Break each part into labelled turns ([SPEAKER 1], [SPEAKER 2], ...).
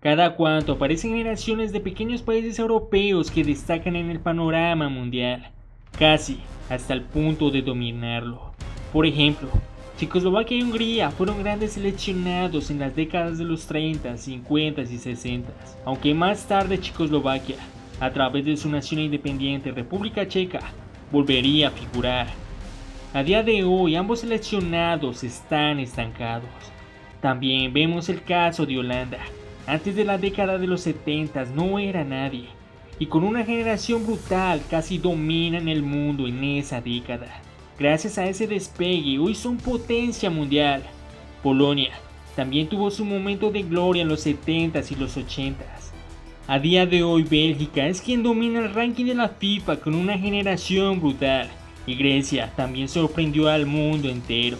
[SPEAKER 1] Cada cuanto aparecen generaciones de pequeños países europeos que destacan en el panorama mundial, casi hasta el punto de dominarlo. Por ejemplo, Checoslovaquia y Hungría fueron grandes seleccionados en las décadas de los 30, 50 y 60, aunque más tarde Checoslovaquia, a través de su nación independiente República Checa, volvería a figurar. A día de hoy ambos seleccionados están estancados. También vemos el caso de Holanda. Antes de la década de los 70 no era nadie, y con una generación brutal casi dominan el mundo en esa década. Gracias a ese despegue hoy son potencia mundial. Polonia también tuvo su momento de gloria en los 70s y los 80s. A día de hoy Bélgica es quien domina el ranking de la FIFA con una generación brutal, y Grecia también sorprendió al mundo entero.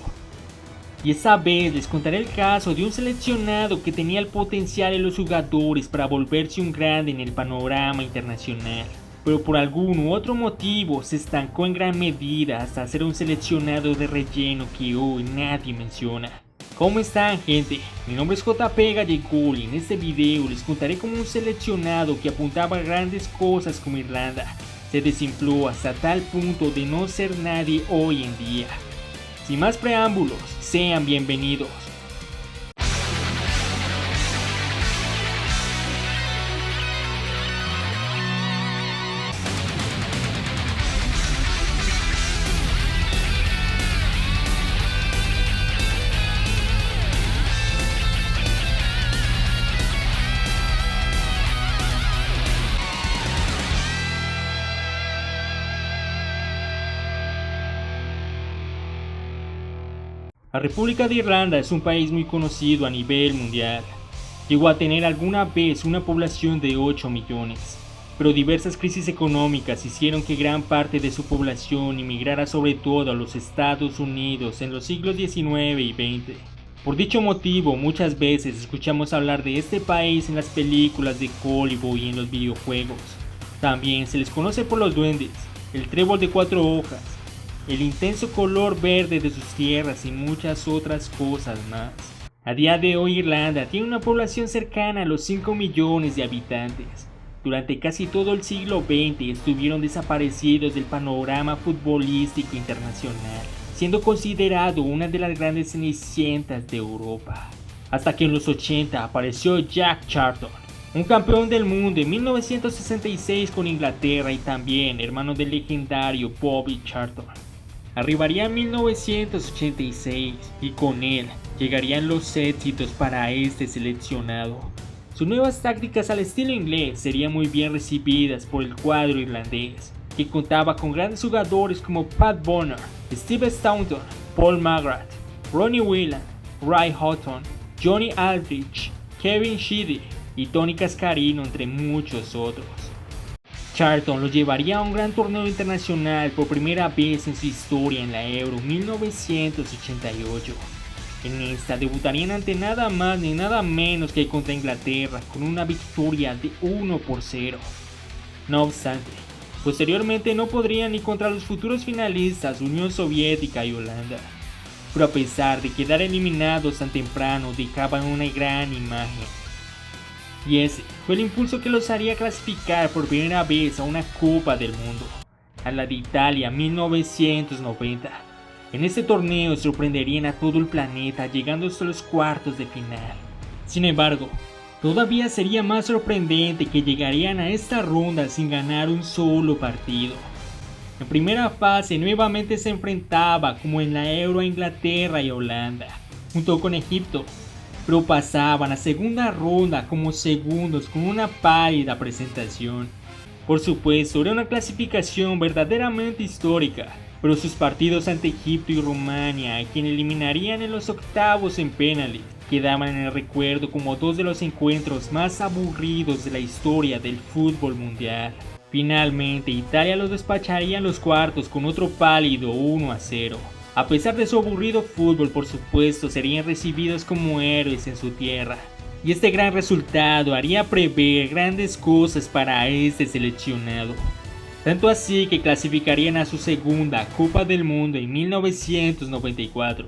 [SPEAKER 1] Y esta vez les contaré el caso de un seleccionado que tenía el potencial en los jugadores para volverse un grande en el panorama internacional, pero por algún u otro motivo se estancó en gran medida hasta ser un seleccionado de relleno que hoy nadie menciona. ¿Cómo están, gente? Mi nombre es JP Gallegol y en este video les contaré cómo un seleccionado que apuntaba a grandes cosas como Irlanda se desinfló hasta tal punto de no ser nadie hoy en día. Sin más preámbulos, sean bienvenidos. La República de Irlanda es un país muy conocido a nivel mundial. Llegó a tener alguna vez una población de 8 millones, pero diversas crisis económicas hicieron que gran parte de su población emigrara sobre todo a los Estados Unidos en los siglos XIX y XX. Por dicho motivo, muchas veces escuchamos hablar de este país en las películas de Hollywood y en los videojuegos. También se les conoce por los duendes, el trébol de 4 hojas, el intenso color verde de sus tierras y muchas otras cosas más. A día de hoy Irlanda tiene una población cercana a los 5 millones de habitantes. Durante casi todo el siglo XX estuvieron desaparecidos del panorama futbolístico internacional, siendo considerado una de las grandes cenicientas de Europa. Hasta que en los 80 apareció Jack Charlton, un campeón del mundo en 1966 con Inglaterra y también hermano del legendario Bobby Charlton. Arribaría en 1986 y con él llegarían los éxitos para este seleccionado. Sus nuevas tácticas al estilo inglés serían muy bien recibidas por el cuadro irlandés, que contaba con grandes jugadores como Pat Bonner, Steve Staunton, Paul McGrath, Ronnie Whelan, Ray Houghton, Johnny Aldrich, Kevin Sheedy y Tony Cascarino, entre muchos otros. Charlton lo llevaría a un gran torneo internacional por primera vez en su historia en la Euro 1988. En esta debutarían ante nada más ni nada menos que contra Inglaterra con una victoria de 1-0. No obstante, posteriormente no podrían ni contra los futuros finalistas Unión Soviética y Holanda. Pero a pesar de quedar eliminados tan temprano dejaban una gran imagen. Y ese fue el impulso que los haría clasificar por primera vez a una Copa del Mundo, a la de Italia 1990. En este torneo sorprenderían a todo el planeta llegando hasta los cuartos de final. Sin embargo, todavía sería más sorprendente que llegarían a esta ronda sin ganar un solo partido. En primera fase nuevamente se enfrentaba como en la Euro a Inglaterra y Holanda, junto con Egipto, pero pasaban a segunda ronda como segundos con una pálida presentación. Por supuesto, era una clasificación verdaderamente histórica, pero sus partidos ante Egipto y Rumania, a quien eliminarían en los octavos en penales, quedaban en el recuerdo como dos de los encuentros más aburridos de la historia del fútbol mundial. Finalmente, Italia los despacharía en los cuartos con otro pálido 1-0. A pesar de su aburrido fútbol, por supuesto, serían recibidos como héroes en su tierra. Y este gran resultado haría prever grandes cosas para este seleccionado. Tanto así que clasificarían a su segunda Copa del Mundo en 1994.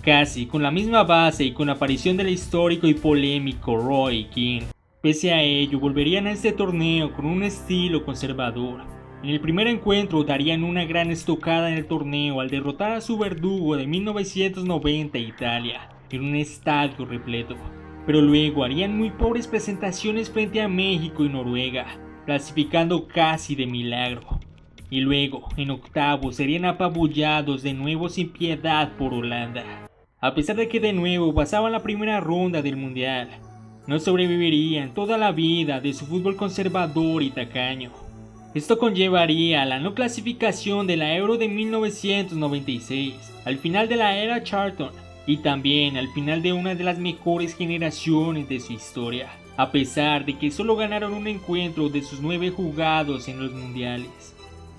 [SPEAKER 1] Casi con la misma base y con la aparición del histórico y polémico Roy Keane. Pese a ello, volverían a este torneo con un estilo conservador. En el primer encuentro darían una gran estocada en el torneo al derrotar a su verdugo de 1990 Italia, en un estadio repleto. Pero luego harían muy pobres presentaciones frente a México y Noruega, clasificando casi de milagro. Y luego, en octavos, serían apabullados de nuevo sin piedad por Holanda. A pesar de que de nuevo pasaban la primera ronda del Mundial, no sobrevivirían toda la vida de su fútbol conservador y tacaño. Esto conllevaría a la no clasificación de la Euro de 1996, al final de la era Charlton, y también al final de una de las mejores generaciones de su historia, a pesar de que solo ganaron un encuentro de sus 9 jugados en los mundiales.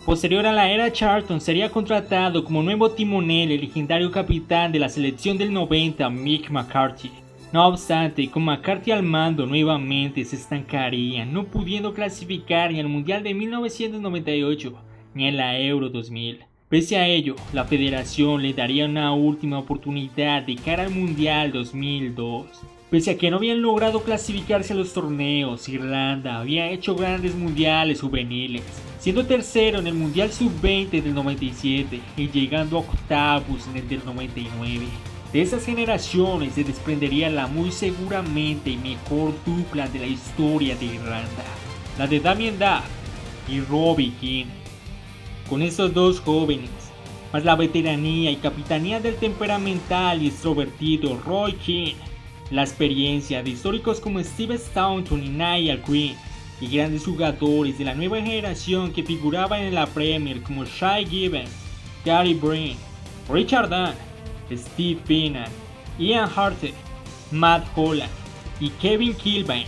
[SPEAKER 1] Posterior a la era Charlton sería contratado como nuevo timonel el legendario capitán de la selección del 90 Mick McCarthy. No obstante, con McCarthy al mando nuevamente se estancarían, no pudiendo clasificar ni al Mundial de 1998 ni a la Euro 2000. Pese a ello, la federación le daría una última oportunidad de cara al Mundial 2002. Pese a que no habían logrado clasificarse a los torneos, Irlanda había hecho grandes mundiales juveniles, siendo tercero en el Mundial Sub-20 del 97 y llegando a octavos en el del 99. De esas generaciones se desprendería la muy seguramente mejor dupla de la historia de Irlanda, la de Damien Duff y Robbie Keane. Con estos dos jóvenes, más la veteranía y capitanía del temperamental y extrovertido Roy Keane, la experiencia de históricos como Steve Staunton y Niall Quinn, y grandes jugadores de la nueva generación que figuraban en la Premier como Shy Gibbons, Gary Breen, Richard Dunn, Steve Finnan, Ian Harte, Matt Holland y Kevin Kilbane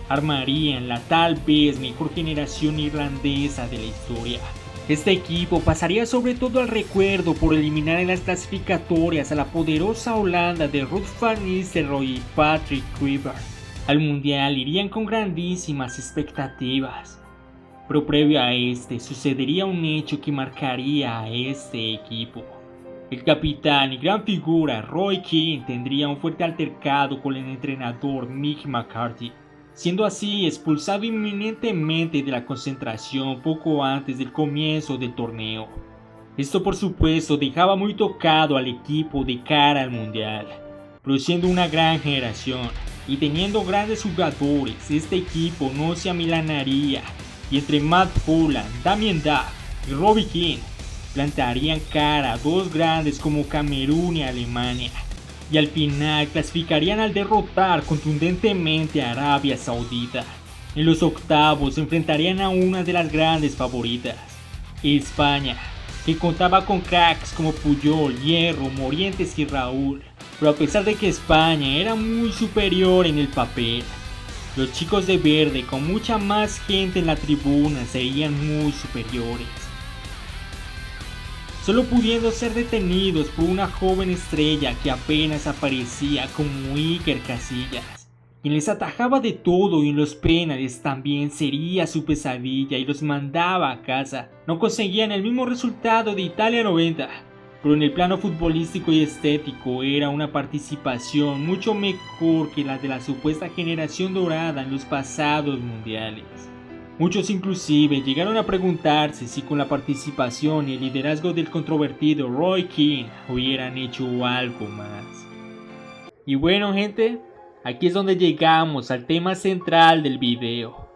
[SPEAKER 1] armarían la tal vez mejor generación irlandesa de la historia. Este equipo pasaría sobre todo al recuerdo por eliminar en las clasificatorias a la poderosa Holanda de Ruud van Nistelrooy y Patrick Kluivert. Al mundial irían con grandísimas expectativas, pero previo a este sucedería un hecho que marcaría a este equipo. El capitán y gran figura Roy Keane tendría un fuerte altercado con el entrenador Mick McCarthy, siendo así expulsado inminentemente de la concentración poco antes del comienzo del torneo. Esto por supuesto dejaba muy tocado al equipo de cara al mundial, pero siendo una gran generación y teniendo grandes jugadores, este equipo no se amilanaría y entre Matt Holland, Damien Duff y Robbie Keane plantarían cara a dos grandes como Camerún y Alemania, y al final clasificarían al derrotar contundentemente a Arabia Saudita. En los octavos se enfrentarían a una de las grandes favoritas, España, que contaba con cracks como Puyol, Hierro, Morientes y Raúl, pero a pesar de que España era muy superior en el papel, los chicos de verde con mucha más gente en la tribuna serían muy superiores, solo pudiendo ser detenidos por una joven estrella que apenas aparecía como Iker Casillas, quien les atajaba de todo y en los penales también sería su pesadilla y los mandaba a casa. No conseguían el mismo resultado de Italia 90, pero en el plano futbolístico y estético era una participación mucho mejor que la de la supuesta generación dorada en los pasados mundiales. Muchos inclusive llegaron a preguntarse si con la participación y el liderazgo del controvertido Roy Keane hubieran hecho algo más. Y bueno gente, aquí es donde llegamos al tema central del video.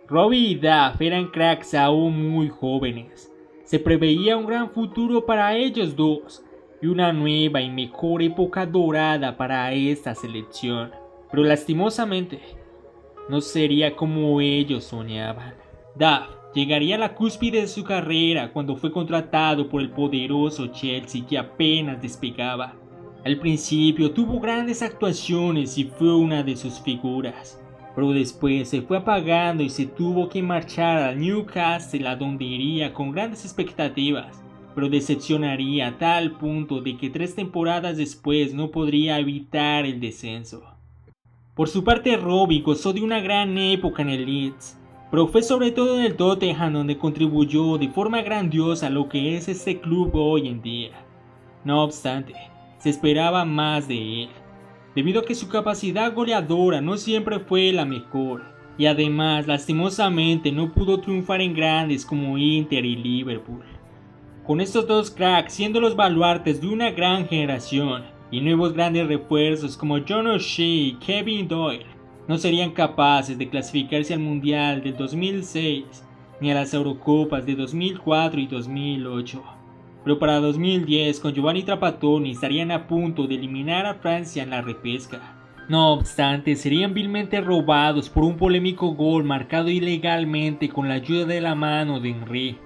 [SPEAKER 1] Robbie y Duff eran cracks aún muy jóvenes. Se preveía un gran futuro para ellos dos y una nueva y mejor época dorada para esta selección. Pero lastimosamente, no sería como ellos soñaban. Duff llegaría a la cúspide de su carrera cuando fue contratado por el poderoso Chelsea que apenas despegaba. Al principio tuvo grandes actuaciones y fue una de sus figuras, pero después se fue apagando y se tuvo que marchar al Newcastle, a donde iría con grandes expectativas, pero decepcionaría a tal punto de que 3 temporadas después no podría evitar el descenso. Por su parte, Robbie gozó de una gran época en el Leeds, pero fue sobre todo en el Tottenham donde contribuyó de forma grandiosa a lo que es este club hoy en día. No obstante, se esperaba más de él. debido a que su capacidad goleadora no siempre fue la mejor, y además lastimosamente no pudo triunfar en grandes como Inter y Liverpool. Con estos dos cracks siendo los baluartes de una gran generación, y nuevos grandes refuerzos como John O'Shea y Kevin Doyle, no serían capaces de clasificarse al Mundial del 2006 ni a las Eurocopas de 2004 y 2008. Pero para 2010 con Giovanni Trapattoni estarían a punto de eliminar a Francia en la repesca. No obstante, serían vilmente robados por un polémico gol marcado ilegalmente con la ayuda de la mano de Henry.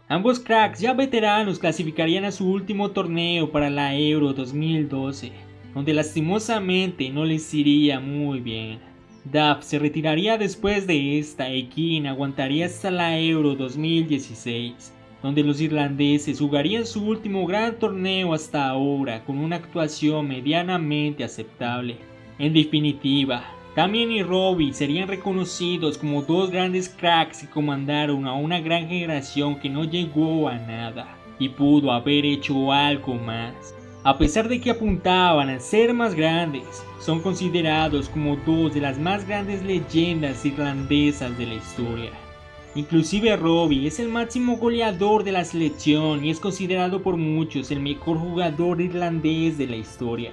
[SPEAKER 1] Ambos cracks ya veteranos clasificarían a su último torneo para la Euro 2012, donde lastimosamente no les iría muy bien. Duff se retiraría después de esta y Keane aguantaría hasta la Euro 2016, donde los irlandeses jugarían su último gran torneo hasta ahora con una actuación medianamente aceptable. En definitiva, Damien y Robbie serían reconocidos como dos grandes cracks que comandaron a una gran generación que no llegó a nada y pudo haber hecho algo más. A pesar de que apuntaban a ser más grandes, son considerados como dos de las más grandes leyendas irlandesas de la historia. Inclusive Robbie es el máximo goleador de la selección y es considerado por muchos el mejor jugador irlandés de la historia.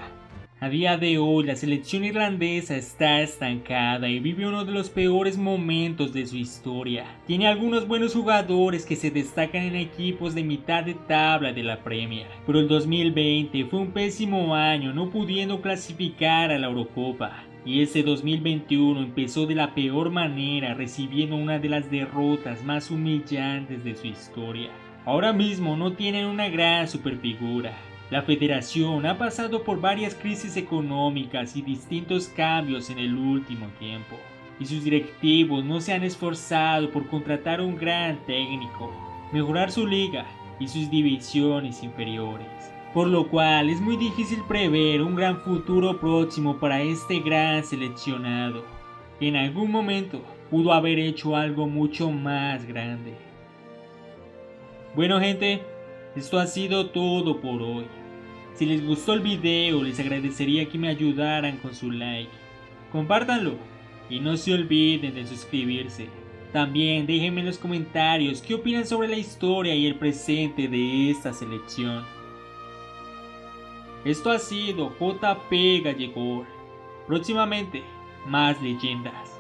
[SPEAKER 1] A día de hoy la selección irlandesa está estancada y vive uno de los peores momentos de su historia. Tiene algunos buenos jugadores que se destacan en equipos de mitad de tabla de la Premier, pero el 2020 fue un pésimo año, no pudiendo clasificar a la Eurocopa. Y ese 2021 empezó de la peor manera, recibiendo una de las derrotas más humillantes de su historia. Ahora mismo no tienen una gran superfigura. La federación ha pasado por varias crisis económicas y distintos cambios en el último tiempo, y sus directivos no se han esforzado por contratar un gran técnico, mejorar su liga y sus divisiones inferiores, por lo cual es muy difícil prever un gran futuro próximo para este gran seleccionado, que en algún momento pudo haber hecho algo mucho más grande. Bueno gente, esto ha sido todo por hoy. Si les gustó el video, les agradecería que me ayudaran con su like. Compártanlo y no se olviden de suscribirse. También déjenme en los comentarios qué opinan sobre la historia y el presente de esta selección. Esto ha sido JP Gallego. Próximamente, más leyendas.